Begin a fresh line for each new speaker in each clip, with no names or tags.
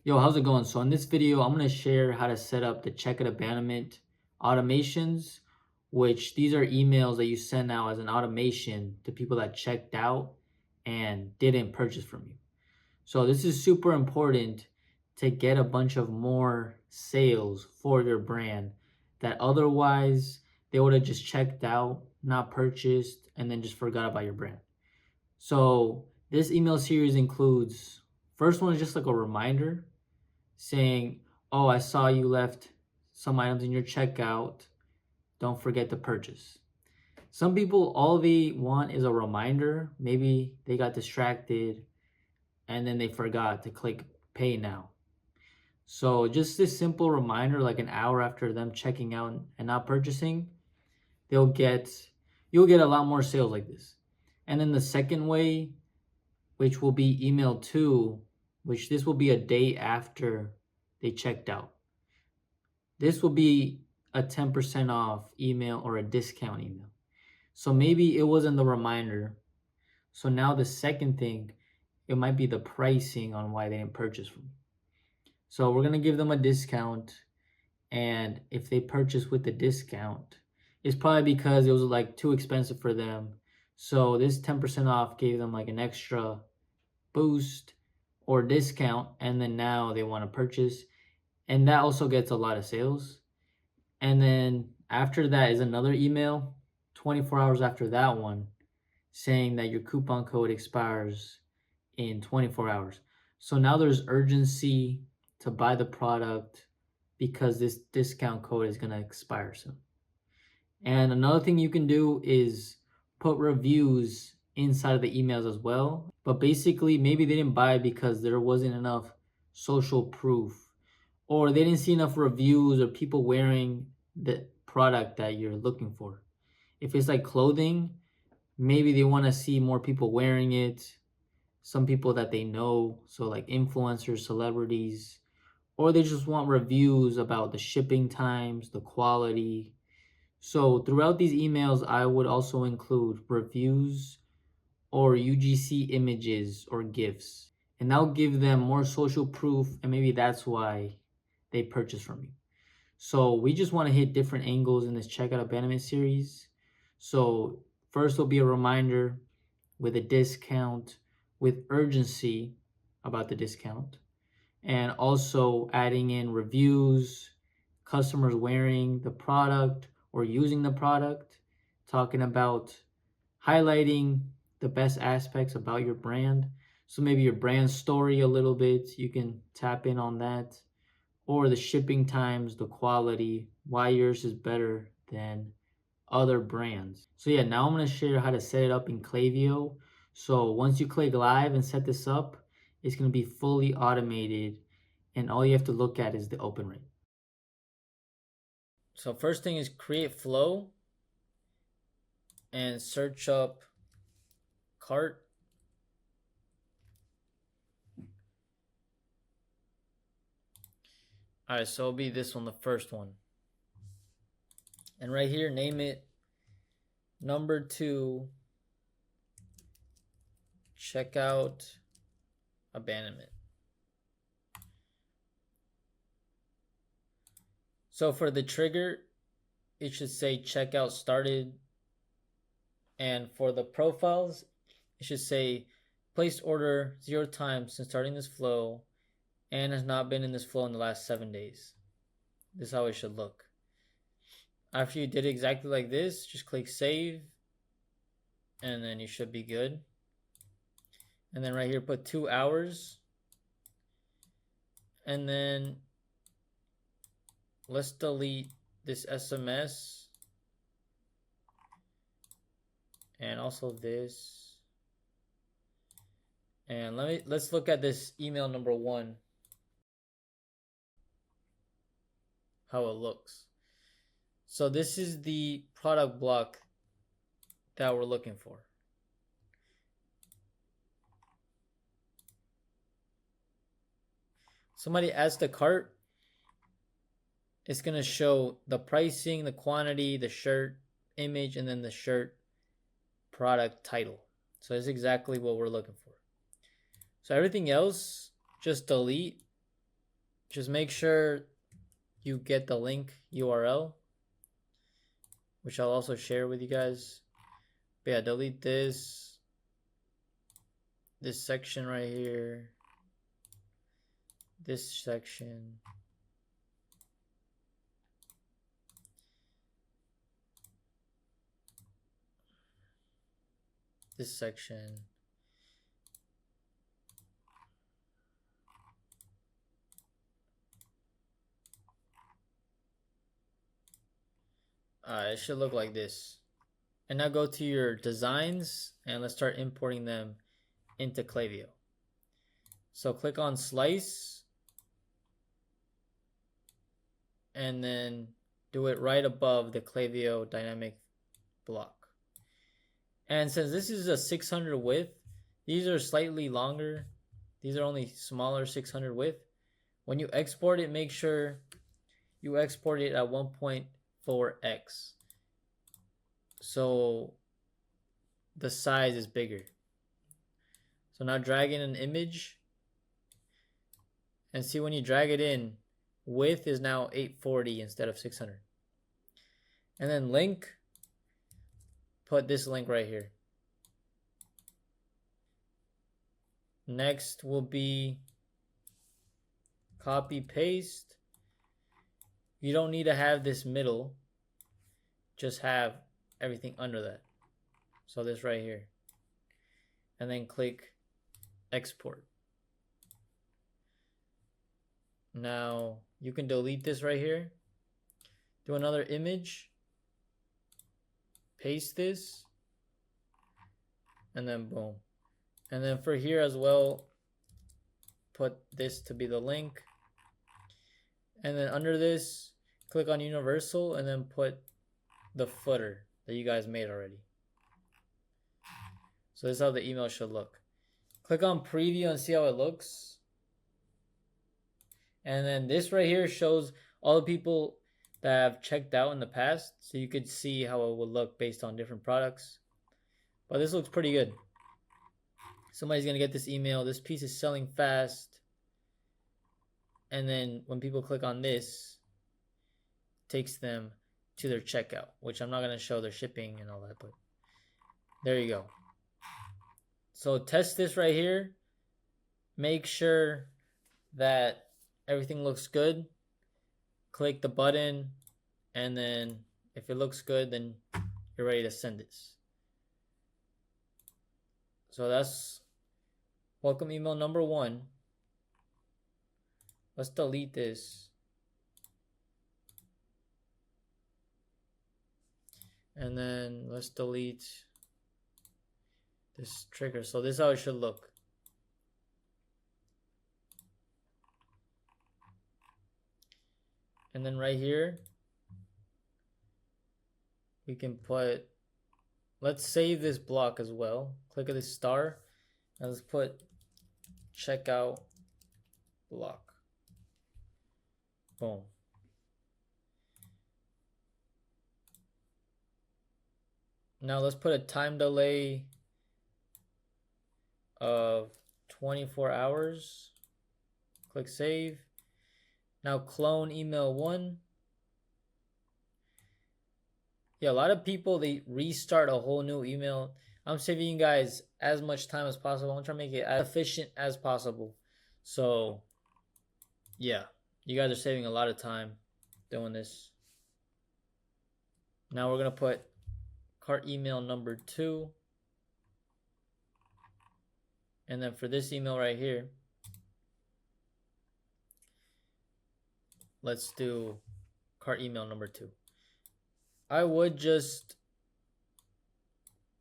Yo, how's it going? So in this video, I'm going to share how to set up the checkout abandonment automations, which these are emails that you send out as an automation to people that checked out and didn't purchase from you. So this is super important to get a bunch of more sales for your brand that otherwise they would have just checked out, not purchased, and then just forgot about your brand. So this email series includes, first one is just like a reminder saying, oh, I saw you left some items in your checkout. Don't forget to purchase. Some people, all they want is a reminder. Maybe they got distracted and then they forgot to click pay now. So just this simple reminder, like an hour after them checking out and not purchasing, you'll get a lot more sales like this. And then the second way, which will be email 2, which this will be a day after they checked out. This will be a 10% off email or a discount email. So maybe it wasn't the reminder. So now the second thing, it might be the pricing on why they didn't purchase from you. So we're going to give them a discount. And if they purchase with the discount, it's probably because it was like too expensive for them. So this 10% off gave them like an extra boost or discount. And then now they want to purchase. And that also gets a lot of sales. And then after that is another email 24 hours after that one saying that your coupon code expires in 24 hours. So now there's urgency to buy the product because this discount code is going to expire soon. And another thing you can do is put reviews inside of the emails as well. But basically, maybe they didn't buy because there wasn't enough social proof, or they didn't see enough reviews or people wearing the product that you're looking for. If it's like clothing, maybe they want to see more people wearing it, some people that they know, so like influencers, celebrities, or they just want reviews about the shipping times, the quality. So throughout these emails, I would also include reviews or UGC images or GIFs, and that'll give them more social proof, and maybe that's why they purchase from you. So we just want to hit different angles in this checkout abandonment series. So first will be a reminder with a discount, with urgency about the discount, and also adding in reviews, customers wearing the product or using the product, talking about highlighting the best aspects about your brand. So maybe your brand story a little bit, you can tap in on that, or the shipping times, the quality, why yours is better than other brands. So yeah, now I'm going to share how to set it up in Klaviyo. So once you click live and set this up, it's going to be fully automated, and all you have to look at is the open rate. So first thing is create flow and search up cart. All right, so it'll be this one, the first one. And right here, name it number 2, checkout abandonment. So for the trigger, it should say checkout started. And for the profiles, it should say placed order 0 times since starting this flow and has not been in this flow in the last 7 days. This is how it should look. After you did exactly like this, just click save, and then you should be good. And then right here, put 2 hours. And then let's delete this SMS. And also this. And let's look at this email number 1. How it looks. So this is the product block that we're looking for. Somebody adds the cart, it's going to show the pricing, the quantity, the shirt image, and then the shirt product title. So that's exactly what we're looking for. So everything else, just delete just make sure you get the link URL, which I'll also share with you guys. But yeah, delete this section right here, this section, this section, it should look like this. And now go to your designs and let's start importing them into Klaviyo. So click on slice and then do it right above the Klaviyo dynamic block. And since this is a 600 width, these are slightly longer. These are only smaller 600 width. When you export it, make sure you export it at 1.4x. So the size is bigger. So now drag in an image and see when you drag it in, width is now 840 instead of 600. And then link, put this link right here. Next will be copy paste. You don't need to have this middle, just have everything under that. So this right here. And then click export. Now you can delete this right here. Do another image. Paste this. And then boom. And then for here as well, put this to be the link. And then under this, click on universal and then put the footer that you guys made already. So this is how the email should look. Click on preview and see how it looks. And then this right here shows all the people that have checked out in the past. So you could see how it would look based on different products. But this looks pretty good. Somebody's going to get this email. This piece is selling fast. And then when people click on this, it takes them to their checkout, which I'm not going to show their shipping and all that, but there you go. So test this right here. Make sure that everything looks good. Click the button, and then if it looks good, then you're ready to send this. So that's welcome email number 1. Let's delete this. And then let's delete this trigger. So this is how it should look. And then right here, we can put, let's save this block as well. Click on this star and let's put checkout block. Boom. Now let's put a time delay of 24 hours. Click save. Now clone email 1. Yeah, a lot of people, they restart a whole new email. I'm saving you guys as much time as possible. I'm trying to make it as efficient as possible. So yeah, you guys are saving a lot of time doing this. Now we're going to put cart email number 2. And then for this email right here, let's do cart email number 2. I would just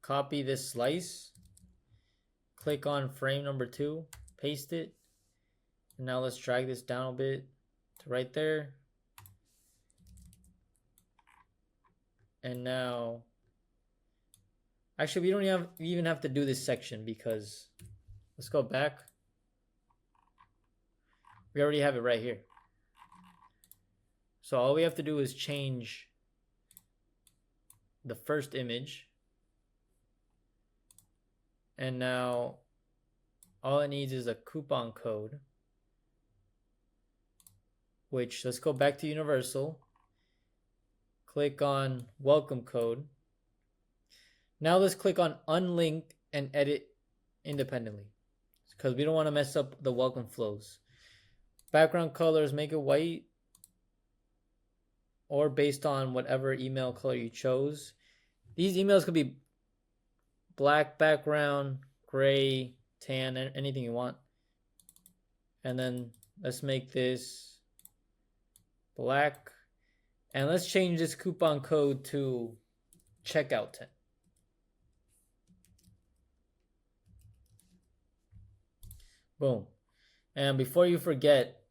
copy this slice, click on frame number 2, paste it, and now let's drag this down a bit to right there. And now, actually, we don't even have to do this section because let's go back. We already have it right here. So all we have to do is change the first image. And now all it needs is a coupon code. which let's go back to universal. Click on welcome code. Now let's click on unlink and edit independently because we don't want to mess up the welcome flows. Background colors, make it white or based on whatever email color you chose. These emails could be black background, gray, tan, anything you want. And then let's make this black. And let's change this coupon code to checkout 10. Boom. And before you forget,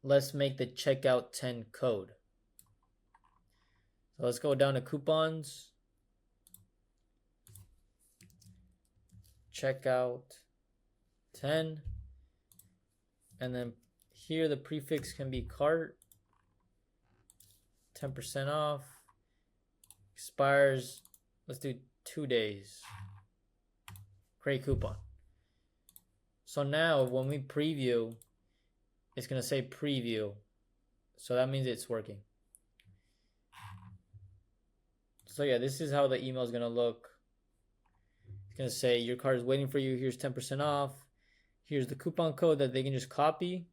let's make the checkout 10 code. So let's go down to coupons. Checkout 10. And then here the prefix can be cart. 10% off. Expires, let's do 2 days. Great coupon. So now when we preview, it's going to say preview. So that means it's working. So yeah, this is how the email is going to look. It's going to say your card is waiting for you. Here's 10% off. Here's the coupon code that they can just copy.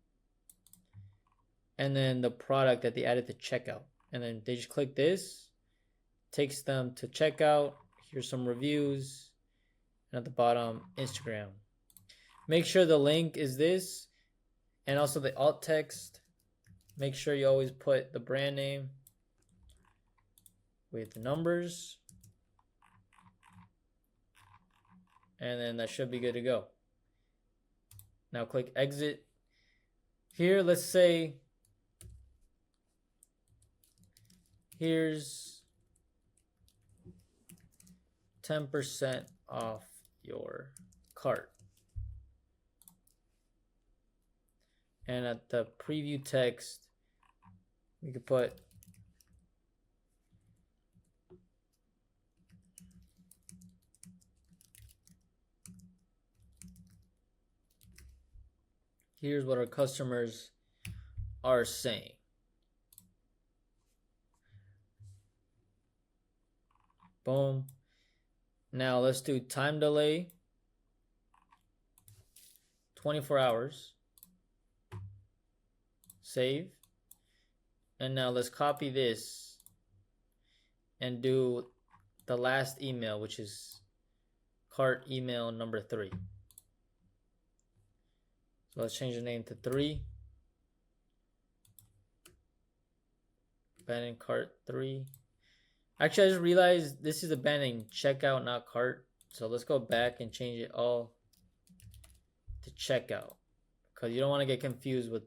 And then the product that they added to checkout. And then they just click this. Takes them to checkout. Here's some reviews. And at the bottom, Instagram. Make sure the link is this. And also the alt text. Make sure you always put the brand name with the numbers. And then that should be good to go. Now click exit. Here, let's say, here's 10% off your cart. And at the preview text, we could put here's what our customers are saying. Boom. Now let's do time delay. 24 hours. Save. And now let's copy this and do the last email, which is cart email number 3. So let's change the name to 3. Abandoned cart 3. Actually, I just realized this is abandoned checkout, not cart. So let's go back and change it all to checkout, because you don't want to get confused with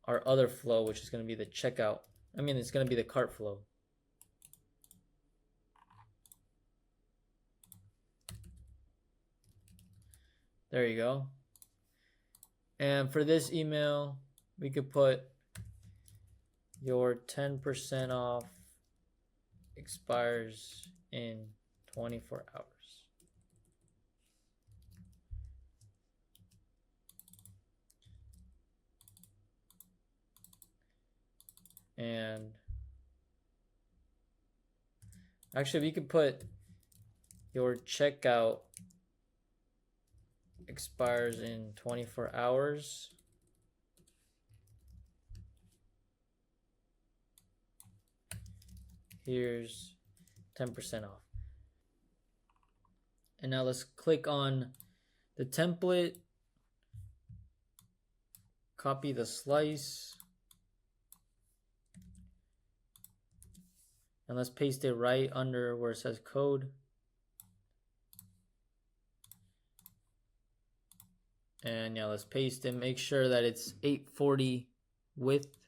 our other flow, which is going to be the checkout. I mean, it's going to be the cart flow. There you go. And for this email, we could put your 10% off expires in 24 hours. And actually, we could put your checkout expires in 24 hours. Here's 10% off. And now let's click on the template, copy the slice, and let's paste it right under where it says code. And yeah, let's paste it. Make sure that it's 840 width.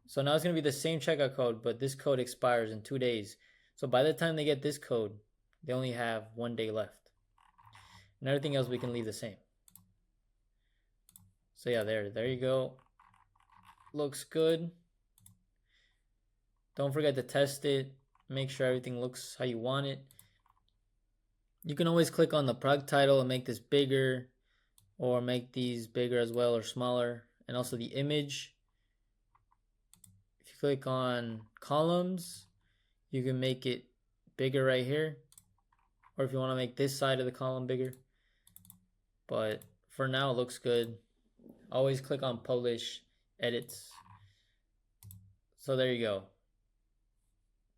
So now it's going to be the same checkout code, but this code expires in 2 days. So by the time they get this code, they only have 1 day left. And everything else we can leave the same. So yeah, there you go. Looks good. Don't forget to test it. Make sure everything looks how you want it. You can always click on the product title and make this bigger or make these bigger as well or smaller. And also the image. If you click on columns, you can make it bigger right here. Or if you want to make this side of the column bigger. But for now, it looks good. Always click on publish edits. So there you go.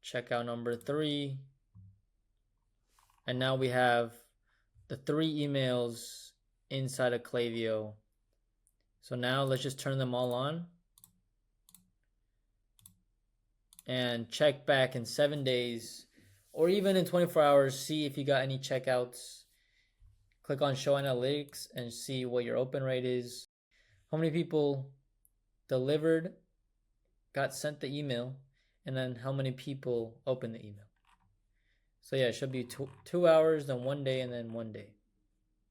Checkout number 3. And now we have the 3 emails inside of Klaviyo. So now let's just turn them all on. And check back in 7 days or even in 24 hours, see if you got any checkouts. Click on show analytics and see what your open rate is. How many people delivered, got sent the email, and then how many people opened the email. So yeah, it should be 2 hours, then 1 day, and then 1 day.